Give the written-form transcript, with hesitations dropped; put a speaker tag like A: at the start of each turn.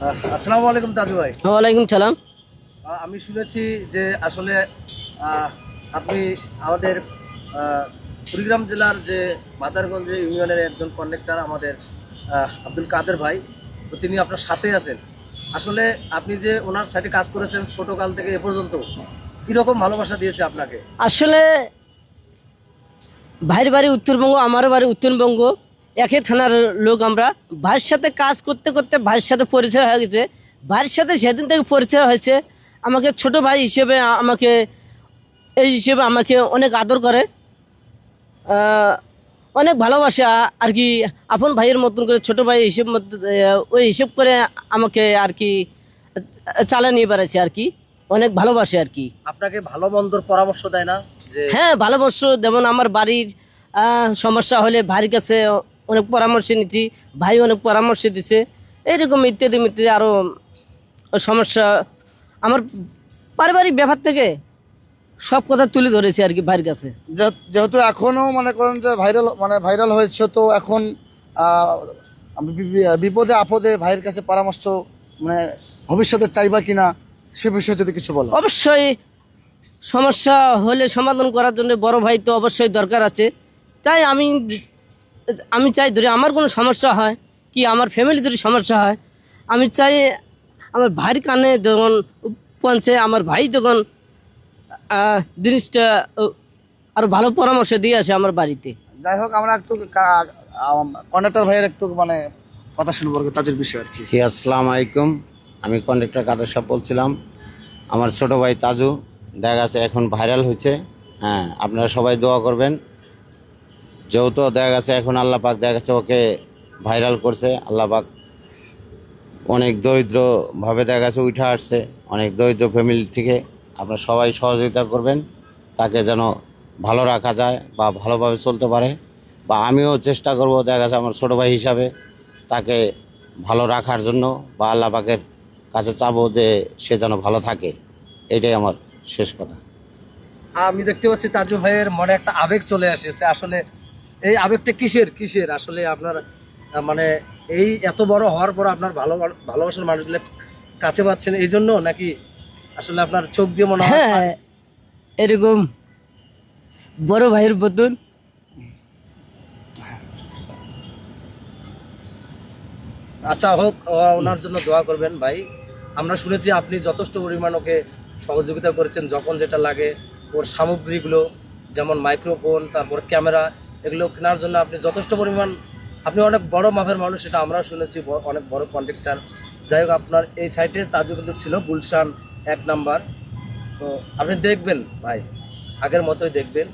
A: আসসালামু আলাইকুম তাজু ভাই।
B: ওয়ালাইকুম সালাম।
A: আমি শুনেছি যে আসলে আহ, আপনি আমাদের কুড়িগ্রাম জেলার যে মাদারগঞ্জ ইউনিয়নের একজন কন্ডাক্টর আমাদের আব্দুল কাদের ভাই, তো তিনি আপনার সাথে আছেন। আসলে আপনি যে ওনার সাথে কাজ করেছেন ছোটকাল থেকে এ পর্যন্ত, কীরকম ভালোবাসা দিয়েছে আপনাকে?
B: আসলে ভাইয়ের বাড়ি উত্তরবঙ্গ, আমার বাড়ি উত্তরবঙ্গ, একই থানার লোক। আমরা ভাইয়ের সাথে কাজ করতে করতে ভাইয়ের সাথে পরিচয় হয়ে গেছে। ভাইয়ের সাথে সেদিন থেকে পরিচয় হয়েছে। আমাকে ছোট ভাই হিসেবে এই হিসেবে আমাকে অনেক আদর করে, অনেক ভালোবাসে আর কি। আপন ভাইয়ের মতন করে ছোট ভাই হিসেব ওই হিসেব করে আমাকে আর কি চালিয়ে নিয়ে বেড়াচ্ছে আর কি। অনেক ভালোবাসে আর কি।
A: আপনাকে ভালো মন্দর পরামর্শ দেয় না যে?
B: হ্যাঁ, ভালোবাসো। যেমন আমার বাড়ির সমস্যা হলে ভাইয়ের কাছে অনেক পরামর্শ নিচ্ছি, ভাই অনেক পরামর্শ দিছে। এইরকম ইত্যাদি ইত্যাদি আরও সমস্যা আমার পারিবারিক ব্যাপার থেকে সব কথা তুলে ধরেছি আর কি ভাইয়ের কাছে।
C: যেহেতু এখনো মনে করেন যে ভাইরাল হয়েছে, তো এখন আমি বিপদে আপদে ভাইয়ের কাছে পরামর্শ ভবিষ্যতে চাইবা কিনা সে বিষয়ে যদি কিছু বলো।
B: অবশ্যই সমস্যা হলে সমাধান করার জন্য বড় ভাই তো অবশ্যই দরকার আছে। তাই আমি চাই ধরে আমার কোনো সমস্যা হয় কি আমার ফ্যামিলি যদি সমস্যা হয়, আমি চাই আমার ভাইয়ের কানে যখন পৌঁছে আমার ভাই তখন জিনিসটা আরো ভালো পরামর্শ দিয়ে আসে আমার বাড়িতে।
C: যাই হোক, আমরা একটু কন্ডাক্টর ভাইয়ের একটু কথা শুনবো আর কি, তাদের বিষয়ে আর কি।
D: জি, আসসালামু আলাইকুম। আমি কন্ডাক্টর কাদের সাহেব বলছিলাম। আমার ছোট ভাই তাজু দেখা গেছে এখন ভাইরাল হয়েছে। হ্যাঁ, আপনারা সবাই দোয়া করবেন। যেহেতু দেখা গেছে এখন আল্লাহ পাক দেখা গেছে ওকে ভাইরাল করছে। আল্লাহ পাক অনেক দরিদ্রভাবে দেখা গেছে উঠে আসছে, অনেক দরিদ্র ফ্যামিলি থেকে। আপনারা সবাই সহযোগিতা করবেন তাকে যেন ভালো রাখা যায় বা ভালোভাবে চলতে পারে। বা আমিও চেষ্টা করব দেখা গেছে আমার ছোটো ভাই হিসাবে তাকে ভালো রাখার জন্য, বা আল্লাহ পাকের কাছে চাবো যে সে যেন ভালো থাকে। এটাই আমার শেষ কথা।
A: আমি দেখতে পাচ্ছি তাজু ভাইয়ের মনে একটা আবেগ চলে এসেছে। আসলে এই আবেগটা কিসের আসলে আপনার মানে এই এত বড় হওয়ার পর আপনার ভালোবাসার মানুষগুলো কাছে পাচ্ছেন এই জন্য, নাকি আসলে আপনার চোখ দিয়ে মনে হয়?
B: হ্যাঁ, এরকম বড় ভাইয়ের বদল।
A: আচ্ছা হোক, ওনার জন্য দোয়া করবেন ভাই। আমরা শুনেছি আপনি যথেষ্ট পরিমাণ ওকে সহযোগিতা করেছেন, যখন যেটা লাগে ওর সামগ্রীগুলো যেমন মাইক্রোফোন, তারপর ক্যামেরা, এগুলো কেনার জন্য আপনি যথেষ্ট পরিমাণ, আপনি অনেক বড় মাপের মানুষ, এটা আমরা শুনেছি, অনেক বড় কন্ট্রাক্টর। যাই হোক, আপনার এই সাইটে তাজু কিন্তু ছিল গুলশান 1 নাম্বার। তো আপনি দেখবেন ভাই, আগের মতোই দেখবেন।